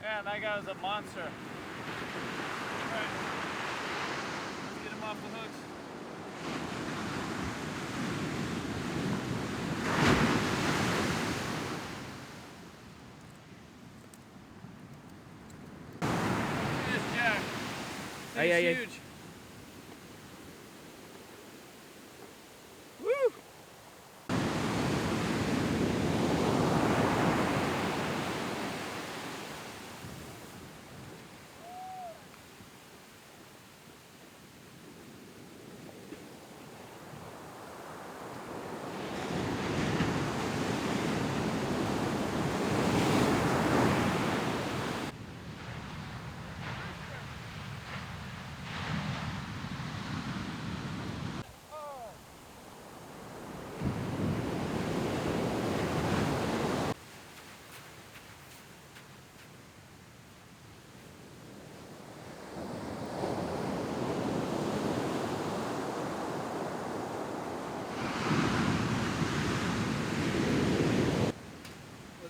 Man, that guy was a monster. All right, let's get him off the hooks. Look at this jack. Thing's huge. Woo!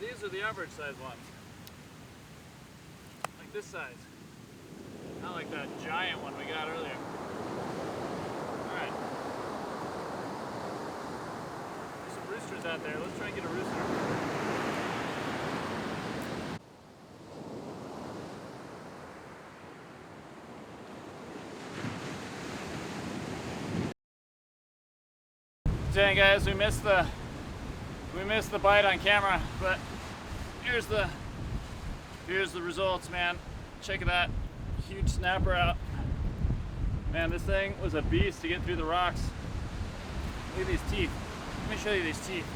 These are the average size ones. Like this size. Not like that giant one we got earlier. Alright. There's some roosters out there. Let's try and get a rooster. Dang guys, we missed the bite on camera, but here's the results, man. Check that huge snapper out. Man, this thing was a beast to get through the rocks. Look at these teeth. Let me show you these teeth.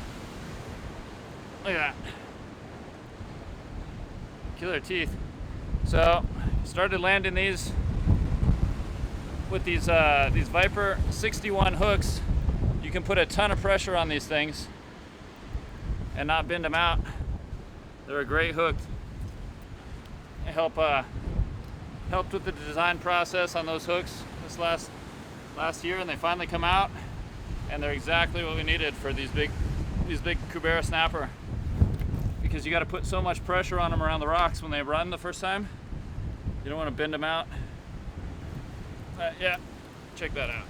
Look at that. Killer teeth. So, started landing these with these Viper 61 hooks. You can put a ton of pressure on these things and not bend them out. They're a great hook. It helped with the design process on those hooks this last year, and they finally come out, and they're exactly what we needed for these big CUBERA snapper. Because you got to put so much pressure on them around the rocks when they run the first time. You don't want to bend them out. Yeah, check that out.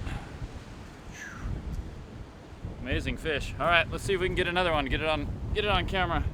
Amazing fish. All right, let's see if we can get another one. Get it on camera.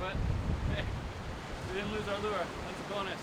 But hey, we didn't lose our lure. That's a bonus.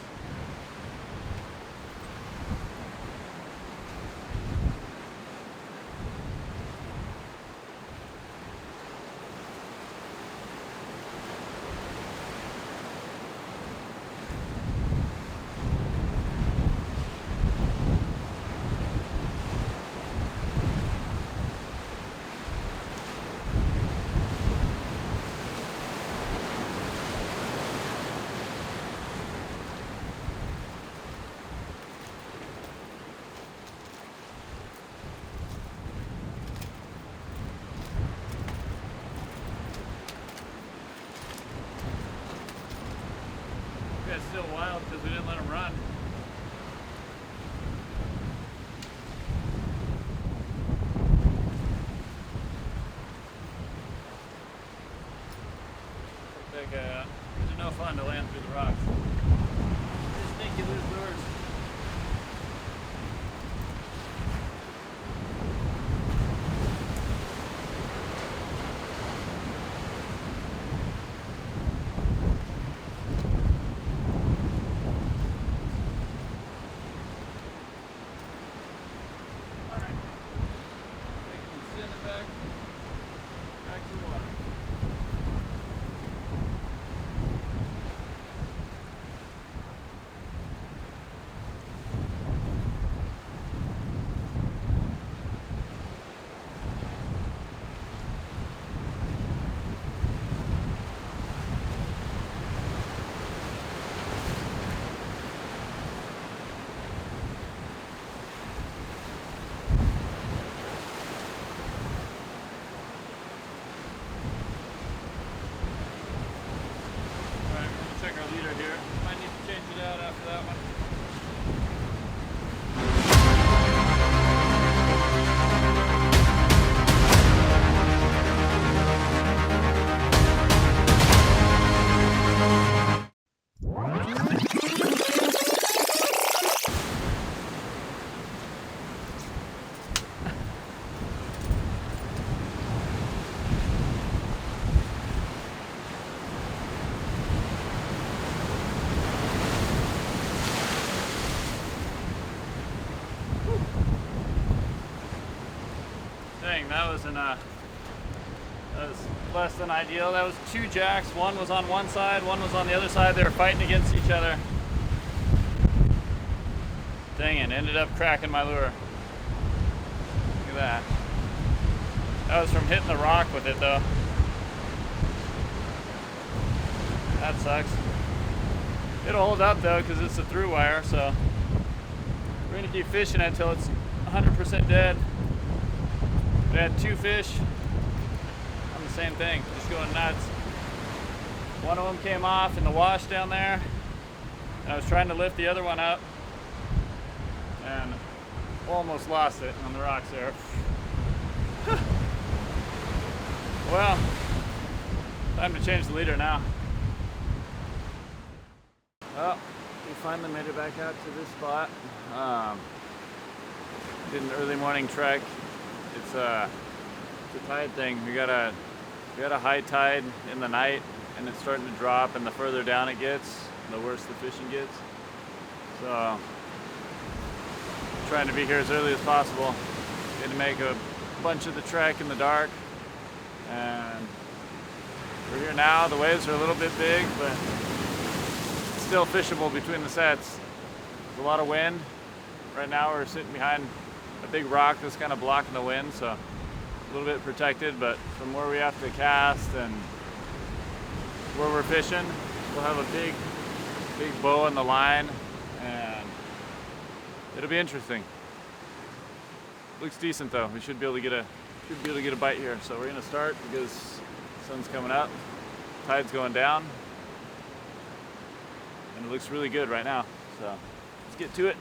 It's still wild because we didn't let him run. Like, these are no fun to land through the rocks. I just think you lose lures. Dang, that was less than ideal. That was 2 jacks. One was on one side, one was on the other side. They were fighting against each other. Dang it, ended up cracking my lure. Look at that. That was from hitting the rock with it though. That sucks. It'll hold up though because it's a through wire, so we're gonna keep fishing it until it's 100% dead. We had 2 fish on the same thing, just going nuts. One of them came off in the wash down there, and I was trying to lift the other one up and almost lost it on the rocks there. Well, time to change the leader now. Well, we finally made it back out to this spot. Did an early morning trek. It's a tide thing. We got a high tide in the night, and it's starting to drop. And the further down it gets, the worse the fishing gets. So, trying to be here as early as possible. Going to make a bunch of the trek in the dark. And we're here now. The waves are a little bit big, but it's still fishable between the sets. There's a lot of wind. Right now we're sitting behind a big rock that's kind of blocking the wind, so a little bit protected, but from where we have to cast and where we're fishing, we'll have a big bow on the line, and it'll be interesting. Looks decent though. We should be able to get a bite here. So we're gonna start because the sun's coming up, tide's going down, and it looks really good right now. So let's get to it.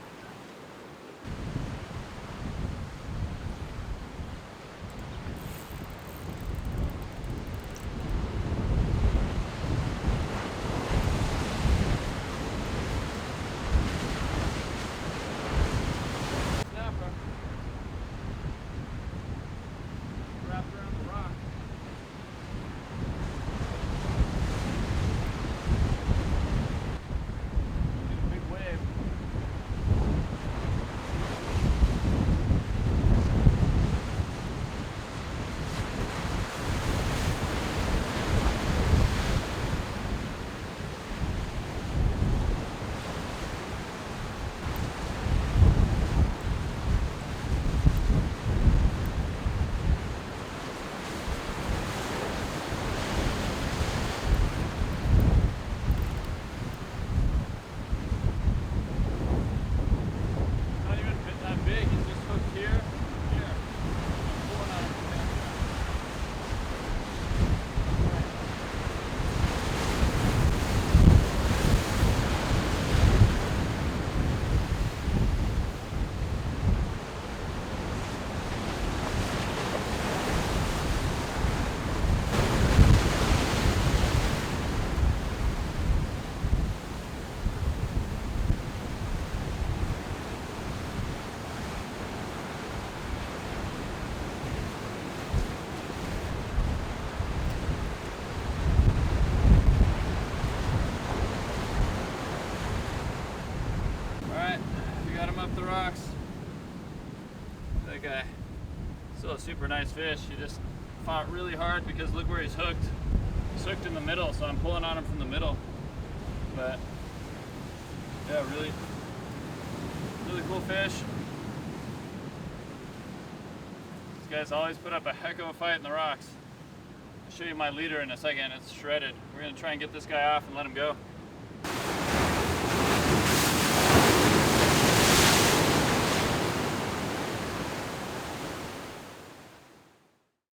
Up the rocks. That guy, still a super nice fish. He just fought really hard because look where he's hooked. He's hooked in the middle, so I'm pulling on him from the middle. But yeah, really cool fish. These guys always put up a heck of a fight in the rocks. I'll show you my leader in a second. It's shredded. We're gonna try and get this guy off and let him go.